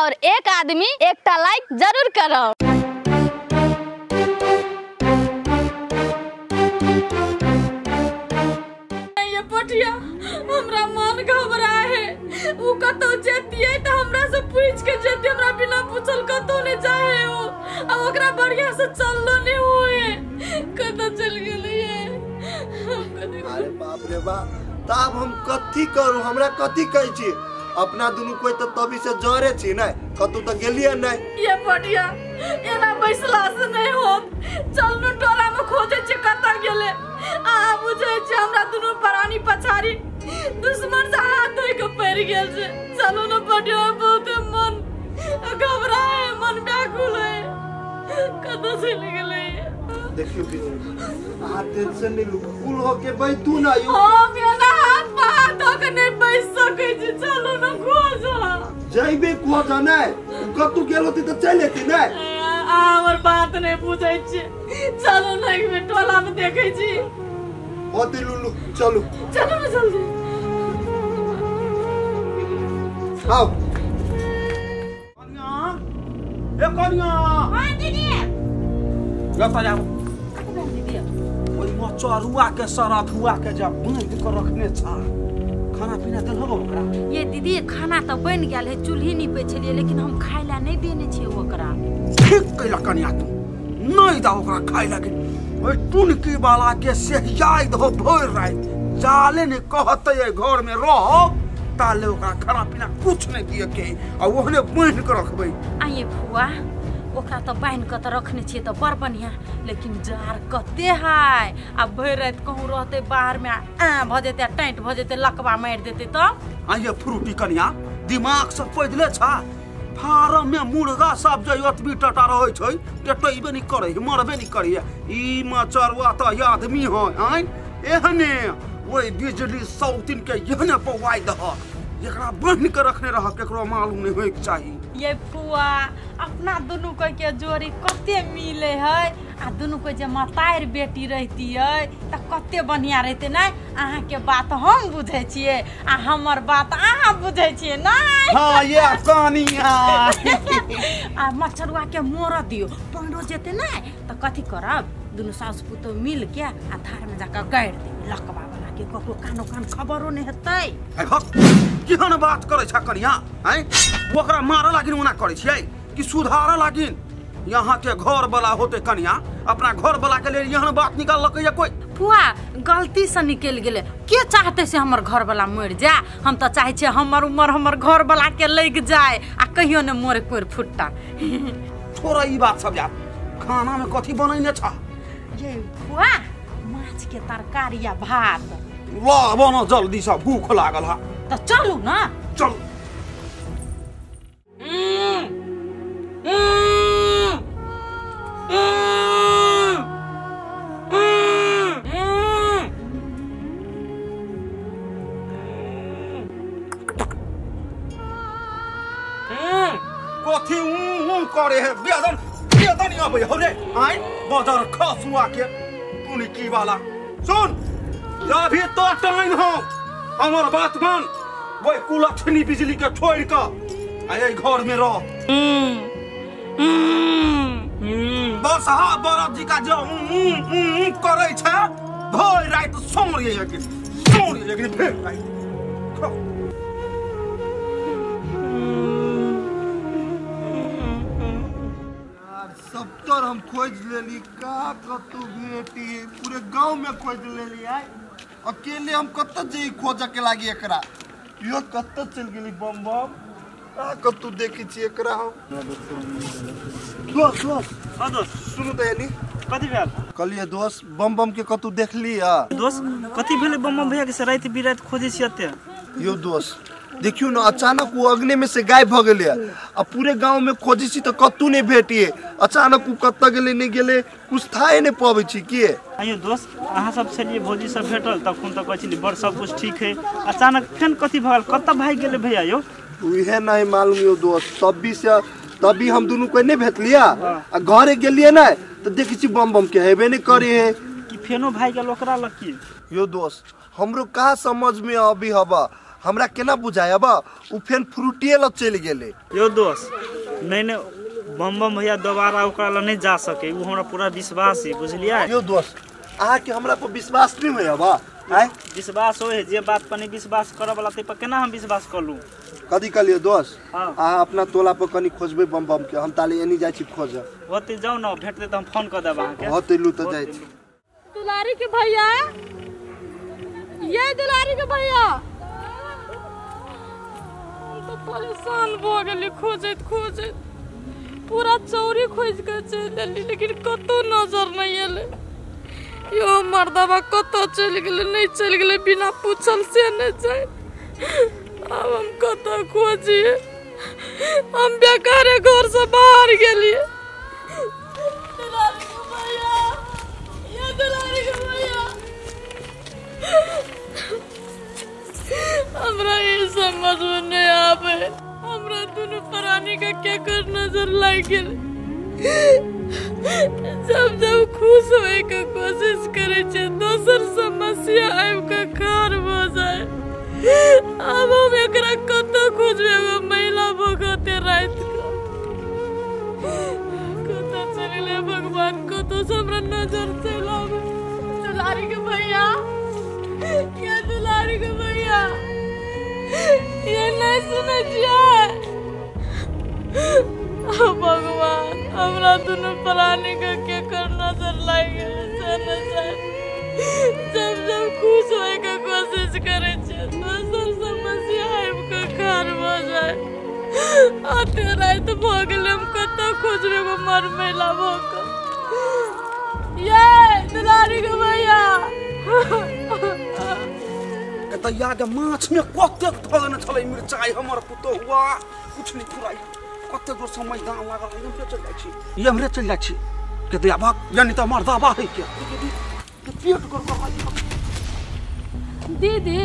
और एक आदमी एकटा लाइक जरूर करो। ये पटिया हमरा मन घबरा है। उ कतो जेतिए त हमरा से पूछ के जेती, हमरा बिना पूछल कतो ने जाए हो। अब ओकरा बढ़िया से चललो ने होए, कतो चल गेलै है। अरे बाप रे बा, तब हम कथी करू? हमरा कथी कहै छी? अपना दुनु कोई तो तभी से जरे छी नै, कतु तो गेलिए नै। ये पटिया एना बैसला से नै हो। चल नु टोला में खोजे छी कता गेले। आ बुझै छी हमरा दुनु परानी पछारी दुश्मन से हाथ धोइ के पड़ गेल छै। चलो न पटिया, बहुत मन घबराए, मन व्याकुल है। कतो चल गेलै? देखियो हाथ टेंशन नहीं लू, कूल होके बैठू ना यो। हम एना हाथ पार धो के नै बैस सकै छी। चलो न खोज जइबे खोज नै, कतु गेल होती त चल एती नै। हमर बात नै बुझै छी। चलो न एक मिनट टोला में देखै छी। ओते लुलु चलो चलो न जल्दी आओ। कनिया ए कनिया, हां दीदी लता जाओ। ओइ मचरुआ के सरथ हुआ के जब बांध के रखने छा, खाना पीना देल हो ओकरा? ये दीदी खाना तो बन गया है, चूल्ही नीपे छलिए, लेकिन हम खाय ला नहीं देने छे ओकरा। ठीक कैला कनिया, तू नहीं दा ओकरा खाय लगे। ओइ टुनकी वाला के सेहियाई दो भोर रात, जाले ने कहते ये घर में रहो ताले ओकरा खाना पीना कुछ नहीं दिए के, आ ओहने बांध के रखबै। आइए फुआ, ओकरा तो बांध के तो रखने छे तो बड़ बढ़िया, लेकिन जार कते है। अब भर रात कहूँ रहते बाहर में भ जेते, टाइट भ जेते, लकवा मार देते तो। आइए फ्रूटी कनिया, दिमाग से पैदले छा। फार्म में मुर्गा सब जे ओतबी टटा रहै छै, टटैबे नहीं करे, मरबे नहीं करे। ई मचरवा त आदमी है आइ एहने ओइ बिजली सौतिन के एहने पवाई दह, एकरा बांध के रखने रह, केकरो मालूम नहीं होय के चाहिए। ये फुआ अपना दोनों के जोड़ी कते मिले है, आ दोनों को जे मतार बेटी रहती है त कते बढ़िया रहते ना। अहाँ के बात हम बुझे छिए, आ हमर बात अहाँ बुझे छिए ना। हां ये कनिया आ मछरुआ के मोर दियो, पंडो जेते ना त कथी करब, दोनों सास पुतो मिल के आ धार में जाकर गाड़ दे, लकवा वाला के ककरो कानो कान खबरो नहीं हेतै। केहन बात करे छ कनिया? हैं ओकरा मारे लागिन ओना करे छियै कि सुधारे लागिन? यहाँ के घर वाला होते कनिया, अपना घर वाला के लिए यहाँ बात निकाल लकै या कोई? फुआ गलती से निकल गेले, के चाहते से हमर घर वाला मर जा? हम तो चाहे छे हमर उमर हमर घर वाला के लग जाए, आ कहियो ने मोरे कोर फुट्टा। छोरा ई बात सब यार, खाना में कथी बनैने छ? ये फुआ माछ के तरकारी या भात। ला बनो जल्दी से, भूख लागल हा। तो चलू ना। चल कथी करे है? बेदन बेदन यहाँ पे हो रे। आइ बाजार खसुआ के टुनकी वाला सुन, अभी तो टाइम हो, हमार बात मान। वही कुलछनी बिजली के छोड़ के आए घर में रह। बस हाँ बरद जी का जो करे छे, भोर रात सोमरिए लेकिन फिर सब तर हम खोज लेली, का कतु बेटी पूरे गांव में खोज लेली। आइ अकेले हम कत जे खोज के लागी एकरा, यो कत चल गेली बम बम। का कतु देखी छी एकरा हम। दोस्त सुनु त यानी कथी भेल? कहलिए दोस्त बम बम के कतु देखली आ? दोस्त कथी भेले? बम बम भैया के से रात बिरात खोजे छी अते। यो दोस्त देखियो ना, अचानक वो अग्नि में से गायब भ गेले। अब पूरे गांव में खोजी छी तो कतु नहीं भेटिए। अचानक वो कत गेले नहीं गेले कुछ थाए नहीं पावे छी के। आइयो दोस्त अहाँ सब छलिए, भौजी सब भेटल तखन तक कहली बड़ सब कुछ ठीक है, अचानक फेन कथी भल, कत भाग गेले भैया यो? उहे नहीं मालूम यो दोस्त। तभी हम दोनों को नहीं भेटलिया, आ घरे गेलिए ना तो देखी छी बम बम के हेबे नहीं करे है कि फेनो भाई गेल ओकरा लकी। यो दोस्त हमरो का समझ में अभी हवा, हमरा केना बुझाय अब उ फेन फ्रूटिए ल चल गेले। यो दोस्त नहीं बम बम भैया दोबारा ओकरा ल नहीं जा सके, वो हमरा पूरा विश्वास है, बुझलिया। यो दोस्त अहाँ के हमरा पर विश्वास नहीं होय अब आय विश्वास होय जे बात पर नहीं विश्वास करे वाला ते पर केना हम विश्वास कर लूं। कदी कलियो दोस्त हां अहाँ अपना टोला पर कनी खोजबे बम बम के, हम ताले एनी जाय छी खोज। होते जाओ ना भेटते त हम फोन कर देब अहाँ के। होते लू त जाय छी। दुलारी के भैया, ये दुलारी के भैया तो परेशान हो गेली खोजत खोजत, पूरा चौरी खोज के चल देली लेकिन कतो नजर नहीं आले। यो मर्दबा कतो चल गेले नहीं चल गेले बिना पूछल से नहीं जाए। अब हम कतो खोजिए, हम बेकारे घर से बाहर गेलिए। दुलारी के भैया, ये दुलारी के भैया हमरा ये समझ में नहीं आवे, हमरा दोनों प्राणी का क्या कर नजर लग गेल। जब जब खुश होए के कोशिश करे छे दोसर समस्या आब के खार हो जाए। अब हम एकरा कतो खोजबे, एगो महिला भगते रात को कतो चले भगवान कतो से हमरा नजर चलावे। दुलारी के भैया, ये दुलारी के भैया ये नहीं सुने छिए। भगवान हमरा दोनों प्राणी का क्या कर नजर लग गेल। जब जब खुश होए के कोशिश करे छे दोसर समस्या आब के खार हो जाए। आते रात भ गेल, हम कतो खोजबे गो मर महिला भक। ये दुलारी के भैया कतैया के माछ में कतेक थगन छलै मिर्चाई हमर पुतो हुआ कुछ नहीं फुराई। कते गो समय दाम लागल एकदम पे चल जाइ छी, ये हमरे चल जाइ छी कतैया भाग यानी त मरदा बा है के पेट कर दीदी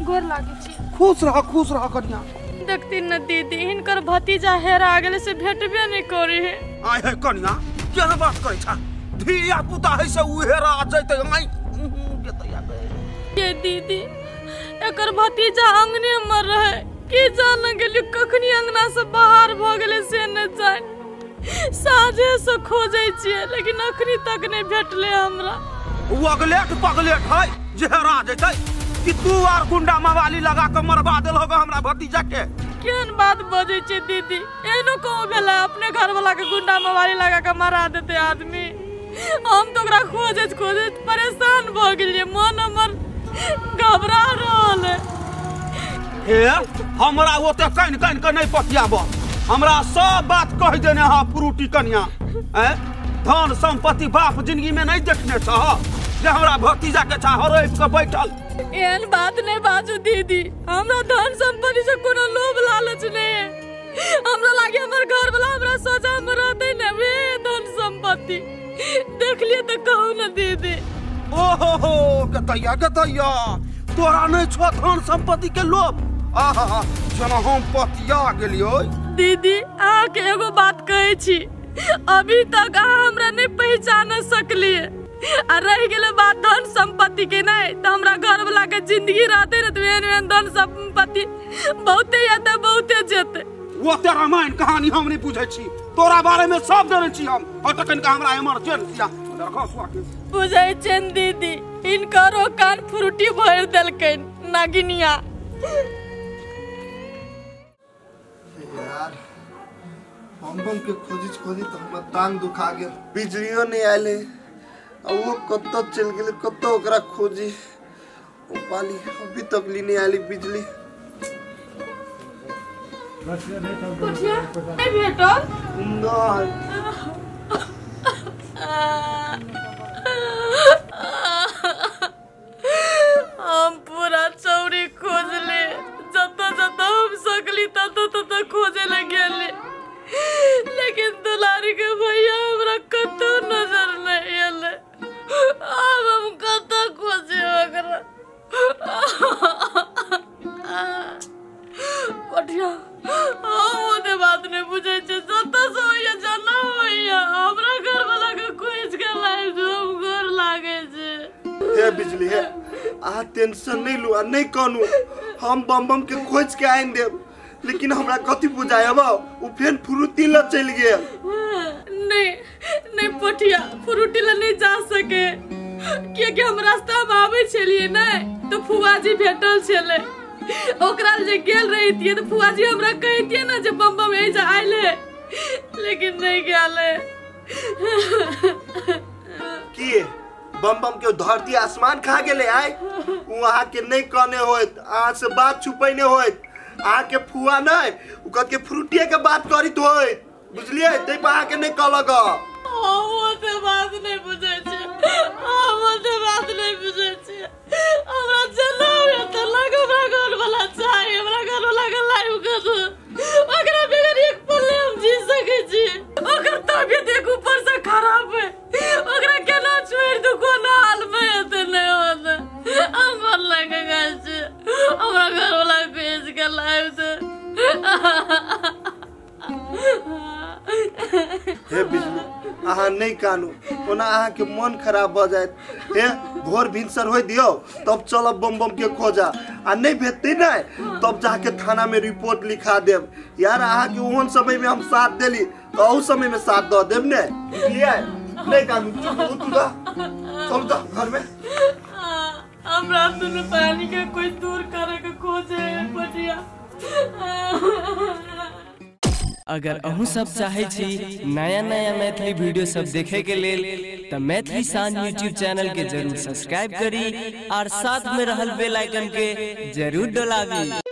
गोर लागे छी। खुश रह कन्या। देखती न दीदी हिनकर भतीजा हेरा गेले से भेटबे नहीं करे है। आय है कन्या केना बात करै छा, धिया पुता है से उ हेरा जैते आय कतैया के। ये दीदी एकर भतीजा अंगने में रहे की जान गेली कखनी अंगना से बाहर भ गेले से न जान। साझे से खोजै छिए लेकिन अखनी तक नहीं भेटले हमरा। उ अगलेट पगलेट है जे हेरा जैते कि तू आर गुंडा मवाली लगा के मरवा देल होगा हमरा भतीजा के। केन बात बजे छे दीदी, एनो को भेला अपने घर वाला के गुंडा मवाली लगा के मारा देते आदमी। हम तो ओकरा खोजत खोजत परेशान भ गेलिए, मन हमर घबरा रहल है। हे हमरा ओते कान कान के नहीं पतियाब, हमरा सब बात कह देने हा फ्रूटी कन्या। धन संपत्ति बाप जिंदगी में नहीं देखने छ जे हमरा भतीजा के छा हरैप के बैठल। एहन बात नहीं बाजू दीदी, हमरा धन संपत्ति से कोनो लोभ लालच नहीं है। हमरा लागे हमर घर वाला हमरा सोचा में रहते न वे धन संपत्ति देख लिए तो कहू न दीदी। ओहो कतैया तोरा नहीं छो धन संपत्ति के लोभ। आहा जना हम पतिया गेलियो। दीदी आके एगो बात कहे छी, अभी तक हमरा नहीं पहचान सकलिए। आ रह गेले बात धन संपत्ति के नहीं तो हमरा घर वाला के जिंदगी रहते न तो धन संपत्ति बहुते आते बहुते जेते। वो ते रामायण कहानी हम नहीं बुझे छी, तोरा बारे में सब जाने छी हम। और तखन का हमरा इमरजेंसी बुझे छन दीदी, इनकरो कान फ्रूटी भर देलकैन नागिनिया। यार बम बम के खोजी तो हमर टांग दुखा गेल। बिजलियो नहीं आले, अब वो कत्तो चल गेले, कत्तो ओकरा खोजी। ओ पाली अभी तक ली नहीं आली बिजली। कुठिया नहीं भेटल नहीं हम पूरा चौरी खोजले, जता जता हम सकली तता खोजे लगे, लेकिन दुलारी के भैया हमरा कतो नजर नहीं आले। अब हम कतो खोजे ओकरा। कठिया हम ओते बात नहीं बुझे छे, जता से होइया जाना होइया हमरा घर वाला के खोज के लाइव जो हम घर लागे छे। हे बिजली है आ टेंशन नहीं लू, नहीं कानू हम बम बम के खोज के आइन देब, लेकिन हमरा कथी बुझाय अब उ फेन फ्रूटी ल चल गेल। नहीं पोठिया फ्रूटी ल नहीं जा सके, क्योंकि हम रास्ता में आवे छलिए ना तो फुआजी भेटल छले, ओकरा जे गेल रहितिए तो फुआजी हमरा कहतिए ना जे बम बम ए जा आइले, लेकिन नहीं गेले। की बम बम के धरती आसमान खा गेले आय? वहां के नहीं कहने होत, आ से बात छुपै ने होत, आ के फुआ नहीं उ कह के फ्रूटिए के बात करित होत, बुझलिए? तै पा के नहीं कहलक। वो तो बात नहीं बुझे छे, वो तो बात नहीं बुझे छे। हमरा चलो त लगो घर वाला चाहे, हमरा घर वाला के लाइव कर ओकरा बगैर एक पल हम जी सके छी। ओकर तबियत एक ऊपर से खराब है, ओकरा केना छोड़ दू कोन हाल में एते नहीं होत। हम मन लगे गाछ हमरा घर वाला भेज के लाइव से। हे बिजली अहाँ नहीं कानू, ओना अहाँ के मन खराब भ जायत। हे भोर भिनसर होय दियो तब चलब बम बम के खोजा, आ नहीं भेटते नहीं तब जाके थाना में रिपोर्ट लिखा देब। यार अहाँ के ओहन समय में हम साथ देली तो औ समय में साथ द देब ने, बुझलिए? नहीं कानू तू जा, चल जा घर में। हमरा दुनु पानी के कोई दूर करे के खोजे पटिया। अगर अहू सब चाहे छी नया नया मैथिली वीडियो सब देखे के लेल तो मैथिली साँझ यूट्यूब चैनल के जरूर सब्सक्राइब करी और साथ में रहल बेल आइकन के जरूर दबावी।